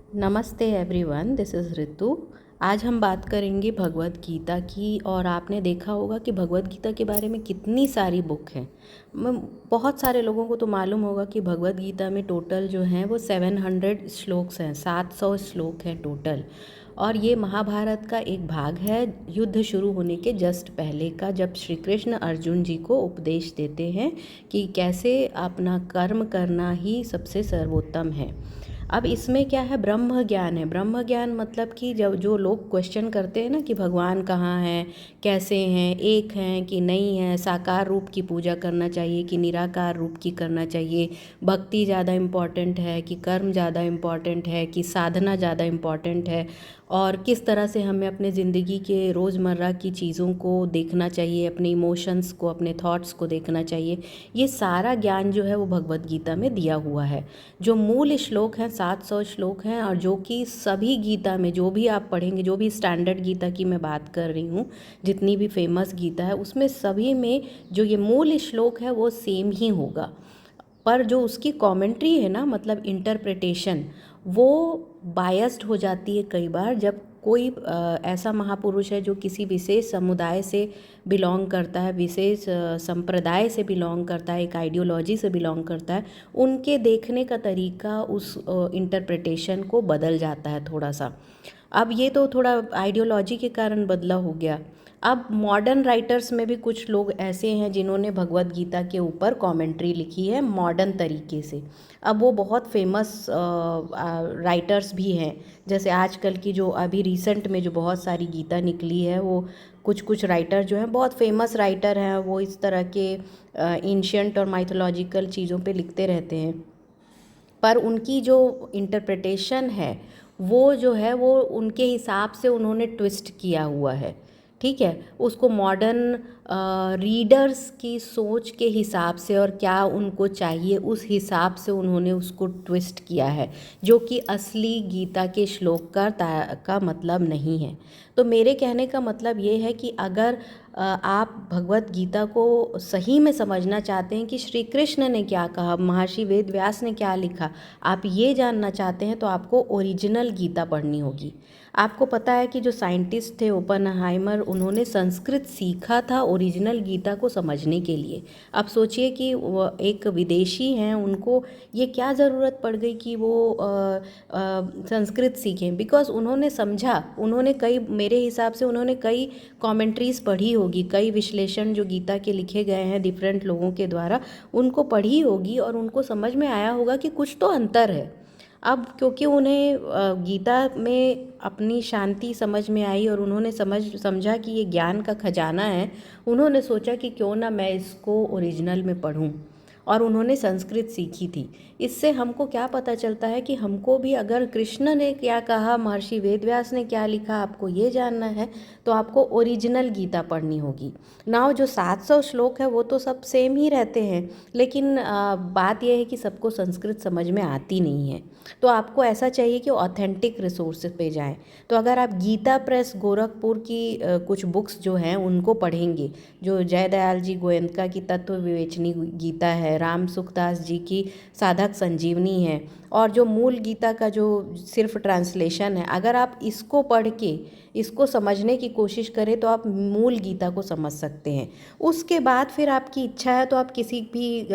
नमस्ते everyone, this is ऋतु। आज हम बात करेंगे भगवत गीता की। और आपने देखा होगा कि भगवत गीता के बारे में कितनी सारी बुक हैं। बहुत सारे लोगों को तो मालूम होगा कि भगवत गीता में टोटल जो हैं वो 700 श्लोक्स हैं, 700 श्लोक हैं टोटल। और ये महाभारत का एक भाग है, युद्ध शुरू होने के जस्ट पहले का, जब श्री कृष्ण अर्जुन जी को उपदेश देते हैं कि कैसे अपना कर्म करना ही सबसे सर्वोत्तम है। अब इसमें क्या है, ब्रह्म ज्ञान है। ब्रह्म ज्ञान मतलब कि जब जो लोग क्वेश्चन करते हैं ना कि भगवान कहाँ हैं, कैसे हैं, एक हैं कि नहीं है, साकार रूप की पूजा करना चाहिए कि निराकार रूप की करना चाहिए, भक्ति ज़्यादा इम्पॉर्टेंट है कि कर्म ज़्यादा इम्पॉर्टेंट है कि साधना ज़्यादा इम्पॉर्टेंट है, और किस तरह से हमें अपने ज़िंदगी के रोज़मर्रा की चीज़ों को देखना चाहिए, अपने इमोशंस को, अपने थॉट्स को देखना चाहिए। ये सारा ज्ञान जो है वो भगवत गीता में दिया हुआ है। जो मूल श्लोक हैं 700 श्लोक हैं, और जो कि सभी गीता में जो भी आप पढ़ेंगे, जो भी स्टैंडर्ड गीता की मैं बात कर रही हूँ, जितनी भी फेमस गीता है उसमें सभी में जो ये मूल श्लोक है वो सेम ही होगा। पर जो उसकी कमेंट्री है ना, मतलब इंटरप्रिटेशन, वो बायस्ड हो जाती है कई बार। जब कोई ऐसा महापुरुष है जो किसी विशेष समुदाय से बिलोंग करता है, विशेष संप्रदाय से बिलोंग करता है, एक आइडियोलॉजी से बिलोंग करता है, उनके देखने का तरीका उस इंटरप्रिटेशन को बदल जाता है थोड़ा सा। अब ये तो थोड़ा आइडियोलॉजी के कारण बदला हो गया। अब मॉडर्न राइटर्स में भी कुछ लोग ऐसे हैं जिन्होंने भगवत गीता के ऊपर कमेंट्री लिखी है मॉडर्न तरीके से। अब वो बहुत फेमस राइटर्स भी हैं। जैसे आजकल की जो अभी रिसेंट में जो बहुत सारी गीता निकली है, वो कुछ कुछ राइटर जो हैं, बहुत फेमस राइटर हैं, वो इस तरह के एंशियंट और माइथोलॉजिकल चीज़ों पे लिखते रहते हैं। पर उनकी जो इंटरप्रिटेशन है वो जो है वो उनके हिसाब से उन्होंने ट्विस्ट किया हुआ है। ठीक है, उसको मॉडर्न रीडर्स की सोच के हिसाब से और क्या उनको चाहिए उस हिसाब से उन्होंने उसको ट्विस्ट किया है, जो कि असली गीता के श्लोक का मतलब नहीं है। तो मेरे कहने का मतलब ये है कि अगर आप भगवत गीता को सही में समझना चाहते हैं कि श्री कृष्ण ने क्या कहा, महर्षि वेद व्यास ने क्या लिखा, आप ये जानना चाहते हैं, तो आपको ओरिजिनल गीता पढ़नी होगी। आपको पता है कि जो साइंटिस्ट थे ओपनहाइमर, उन्होंने संस्कृत सीखा था ओरिजिनल गीता को समझने के लिए। अब सोचिए कि वो एक विदेशी हैं, उनको ये क्या ज़रूरत पड़ गई कि वो संस्कृत सीखें, बिकॉज़ उन्होंने समझा, उन्होंने कई, मेरे हिसाब से उन्होंने कई कमेंट्रीज़ पढ़ी होगी, कई विश्लेषण जो गीता के लिखे गए हैं डिफरेंट लोगों के द्वारा, उनको पढ़ी होगी और उनको समझ में आया होगा कि कुछ तो अंतर है। अब क्योंकि उन्हें गीता में अपनी शांति समझ में आई और उन्होंने समझा कि ये ज्ञान का खजाना है, उन्होंने सोचा कि क्यों ना मैं इसको ओरिजिनल में पढूं, और उन्होंने संस्कृत सीखी थी। इससे हमको क्या पता चलता है कि हमको भी, अगर कृष्ण ने क्या कहा, महर्षि वेदव्यास ने क्या लिखा, आपको ये जानना है, तो आपको ओरिजिनल गीता पढ़नी होगी। नाउ जो 700 श्लोक है वो तो सब सेम ही रहते हैं, लेकिन बात यह है कि सबको संस्कृत समझ में आती नहीं है। तो आपको ऐसा चाहिए कि ऑथेंटिक रिसोर्स पे जाएं। तो अगर आप गीता प्रेस गोरखपुर की कुछ बुक्स जो हैं उनको पढ़ेंगे, जो जयदयाल जी गोयनका की तत्व विवेचनी गीता है, राम सुखदास जी की साधक संजीवनी है, और जो मूल गीता का जो सिर्फ ट्रांसलेशन है, अगर आप इसको पढ़ के इसको समझने की कोशिश करें तो आप मूल गीता को समझ सकते हैं। उसके बाद फिर आपकी इच्छा है तो आप किसी भी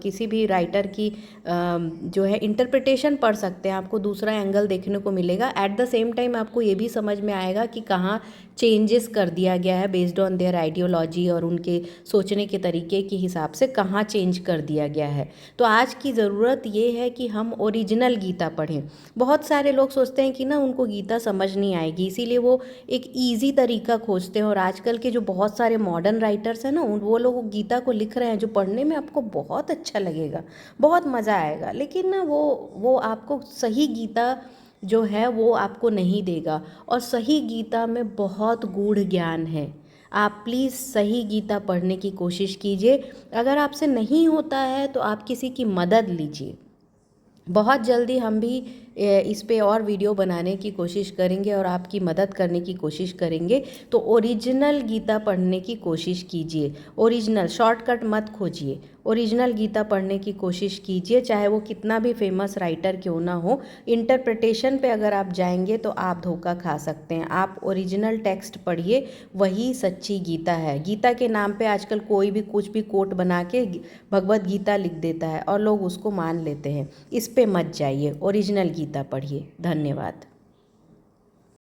किसी भी राइटर की जो है इंटरप्रिटेशन पढ़ सकते हैं, आपको दूसरा एंगल देखने को मिलेगा। एट द सेम टाइम आपको ये भी समझ में आएगा कि कहाँ चेंजेस कर दिया गया है बेस्ड ऑन देयर आइडियोलॉजी और उनके सोचने के तरीके के हिसाब से कहाँ चेंज कर दिया गया है। तो आज की ज़रूरत ये है कि हम ओरिजिनल गीता पढ़ें। बहुत सारे लोग सोचते हैं कि ना उनको गीता समझ नहीं आएगी, इसीलिए वो एक ईजी तरीका खोजते हैं। और आजकल के जो बहुत सारे मॉडर्न राइटर्स हैं ना, वो लोग गीता को लिख रहे हैं जो पढ़ने में आपको बहुत अच्छा लगेगा, बहुत मज़ा आएगा, लेकिन ना वो आपको सही गीता जो है वो आपको नहीं देगा। और सही गीता में बहुत गूढ़ ज्ञान है। आप प्लीज़ सही गीता पढ़ने की कोशिश कीजिए। अगर आपसे नहीं होता है तो आप किसी की मदद लीजिए। बहुत जल्दी हम भी इस पे और वीडियो बनाने की कोशिश करेंगे और आपकी मदद करने की कोशिश करेंगे। तो ओरिजिनल गीता पढ़ने की कोशिश कीजिए, ओरिजिनल, शॉर्टकट मत खोजिए, ओरिजिनल गीता पढ़ने की कोशिश कीजिए, चाहे वो कितना भी फेमस राइटर क्यों ना हो। इंटरप्रिटेशन पे अगर आप जाएंगे तो आप धोखा खा सकते हैं। आप ओरिजिनल टेक्स्ट पढ़िए, वही सच्ची गीता है। गीता के नाम पे आजकल कोई भी कुछ भी कोट बना के भगवत गीता लिख देता है और लोग उसको मान लेते हैं। इस पे मत जाइए, ओरिजिनल गीता पढ़िए। धन्यवाद।